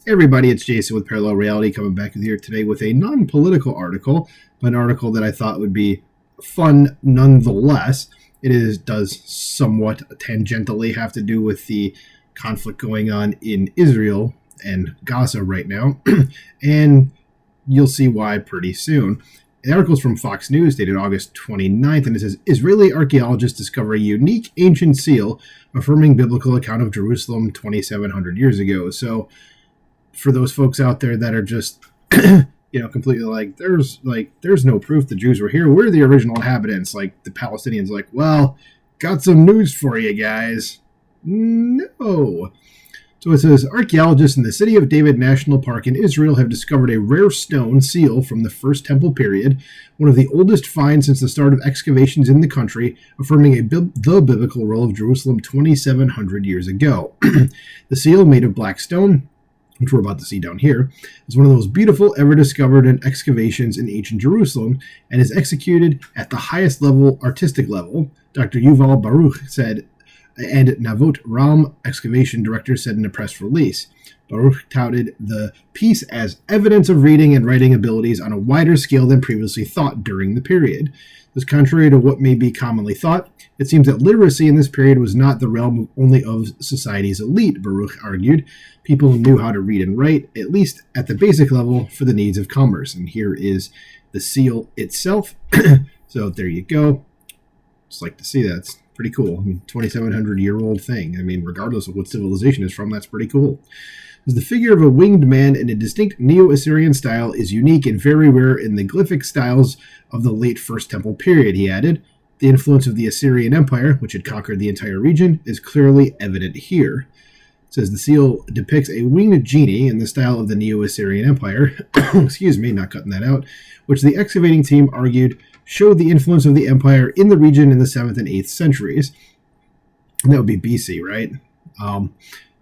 Hey everybody, it's Jason with Parallel Reality coming back with here today with a non-political article, but an article that I thought would be fun nonetheless. Does somewhat tangentially have to do with the conflict going on in Israel and Gaza right now, and you'll see why pretty soon. The article is from Fox News, dated August 29th, and it says, Israeli archaeologists discover a unique ancient seal affirming biblical account of Jerusalem 2,700 years ago. So, for those folks out there that are just, completely like, there's no proof the Jews were here. We're the original inhabitants. Like, the Palestinians, like, well, got some news for you guys. No. So it says, archaeologists in the City of David National Park in Israel have discovered a rare stone seal from the First Temple period, one of the oldest finds since the start of excavations in the country, affirming the biblical role of Jerusalem 2,700 years ago. The seal, made of black stone, which we're about to see down here, is one of the most beautiful ever discovered in excavations in ancient Jerusalem, and is executed at the highest artistic level, Dr. Yuval Baruch said, and Navot Ram excavation director said in a press release. Baruch touted the piece as evidence of reading and writing abilities on a wider scale than previously thought during the period. This, contrary to what may be commonly thought, it seems that literacy in this period was not the realm only of society's elite, Baruch argued. People knew how to read and write, at least at the basic level, for the needs of commerce. And here is the seal itself. So there you go. Just like to see that. It's pretty cool. I mean, 2,700-year-old thing. I mean, regardless of what civilization is from, that's pretty cool. The figure of a winged man in a distinct Neo-Assyrian style is unique and very rare in the glyphic styles of the late First Temple period, he added. The influence of the Assyrian Empire, which had conquered the entire region, is clearly evident here. It says the seal depicts a winged genie in the style of the Neo-Assyrian Empire, excuse me, not cutting that out, which the excavating team argued showed the influence of the empire in the region in the 7th and 8th centuries. And that would be BC, right?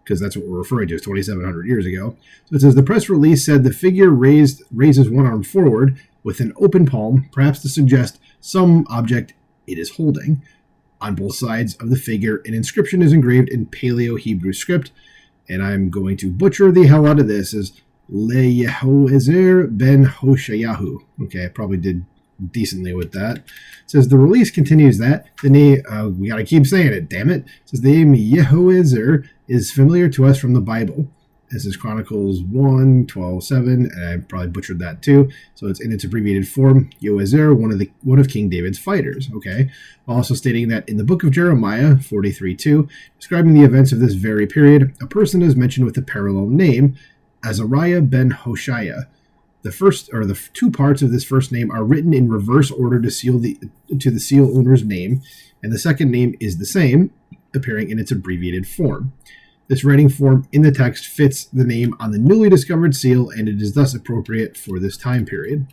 Because that's what we're referring to, is 2,700 years ago. So it says the press release said the figure raises one arm forward with an open palm, perhaps to suggest some object it is holding. On both sides of the figure, an inscription is engraved in Paleo-Hebrew script, and I'm going to butcher the hell out of this, as Le-Yehoezer ben Hoshayahu. Okay, I probably did decently with that. It says the release continues that the name, we gotta keep saying it, damn it. It says the name Yehoezer is familiar to us from the Bible. This is Chronicles 1:12-7, and I probably butchered that too. So it's in its abbreviated form, Yehoezer, one of King David's fighters. Okay, also stating that in the book of Jeremiah 43:2, describing the events of this very period, a person is mentioned with a parallel name, Azariah ben Hoshea. The two parts of this first name are written in reverse order to the seal owner's name, and the second name is the same, appearing in its abbreviated form. This writing form in the text fits the name on the newly discovered seal, and it is thus appropriate for this time period.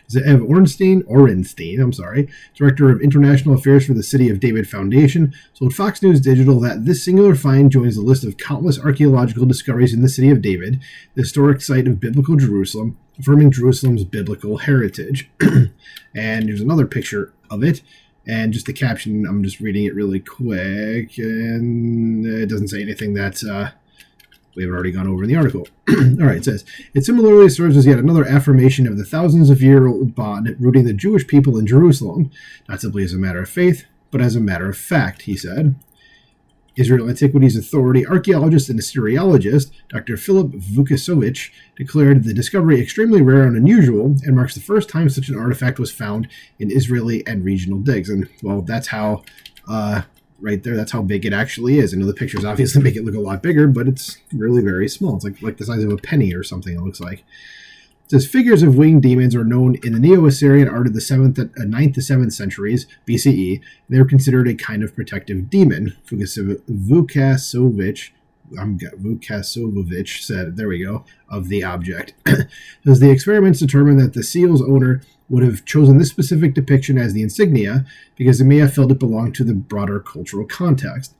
Zeev Orenstein, Director of International Affairs for the City of David Foundation, told Fox News Digital that this singular find joins the list of countless archaeological discoveries in the City of David, the historic site of biblical Jerusalem, affirming Jerusalem's biblical heritage. And there's another picture of it, and just the caption, I'm just reading it really quick, and it doesn't say anything that we have already gone over in the article. All right, it says, it similarly serves as yet another affirmation of the thousands-of-year-old bond rooting the Jewish people in Jerusalem, not simply as a matter of faith, but as a matter of fact, he said. Israel Antiquities Authority archaeologist and Assyriologist Dr. Philip Vukasovich declared the discovery extremely rare and unusual, and marks the first time such an artifact was found in Israeli and regional digs. And, well, that's how... right there, that's how big it actually is. I know the pictures obviously make it look a lot bigger, but it's really very small. It's like the size of a penny or something, it looks like. It says figures of winged demons are known in the Neo-Assyrian art of the 9th to 7th centuries BCE. They were considered a kind of protective demon. Vukasovich said, there we go, of the object. As the experiments determined that the seal's owner would have chosen this specific depiction as the insignia because they may have felt it belonged to the broader cultural context.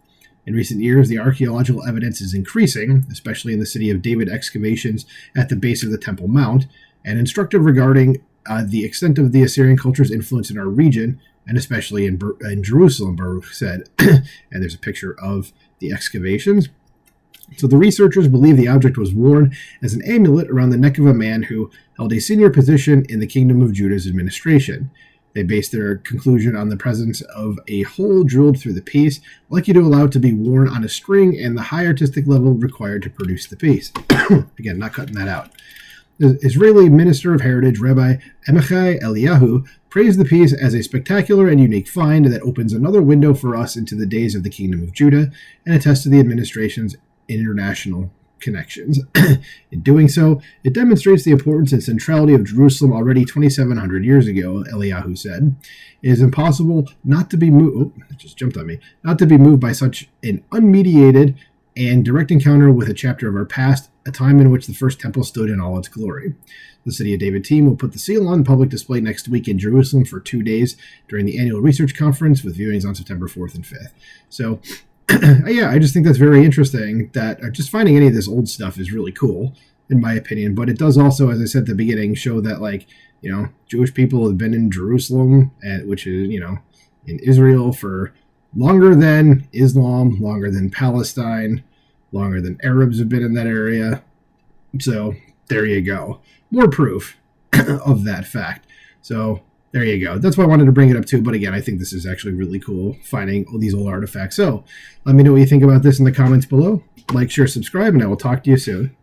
In recent years, the archaeological evidence is increasing, especially in the City of David excavations at the base of the Temple Mount, and instructive regarding the extent of the Assyrian culture's influence in our region, and especially in Jerusalem, Baruch said. And there's a picture of the excavations. So the researchers believe the object was worn as an amulet around the neck of a man who held a senior position in the Kingdom of Judah's administration. They based their conclusion on the presence of a hole drilled through the piece, likely to allow it to be worn on a string, and the high artistic level required to produce the piece. Again, not cutting that out. The Israeli Minister of Heritage, Rabbi Amichai Eliyahu, praised the piece as a spectacular and unique find that opens another window for us into the days of the Kingdom of Judah and attests to the administration's international connections. In doing so, it demonstrates the importance and centrality of Jerusalem already 2,700 years ago, Eliyahu said. It is impossible not to be moved. It just jumped on me. Not to be moved by such an unmediated and direct encounter with a chapter of our past, a time in which the first temple stood in all its glory. The City of David team will put the seal on public display next week in Jerusalem for 2 days during the annual research conference, with viewings on September 4th and 5th. So, yeah, I just think that's very interesting that just finding any of this old stuff is really cool, in my opinion. But it does also, as I said at the beginning, show that, like, you know, Jewish people have been in Jerusalem, which is, you know, in Israel for longer than Islam, longer than Palestine, longer than Arabs have been in that area. So there you go. More proof of that fact. So there you go. That's why I wanted to bring it up too. But again, I think this is actually really cool, finding all these old artifacts. So let me know what you think about this in the comments below. Like, share, subscribe, and I will talk to you soon.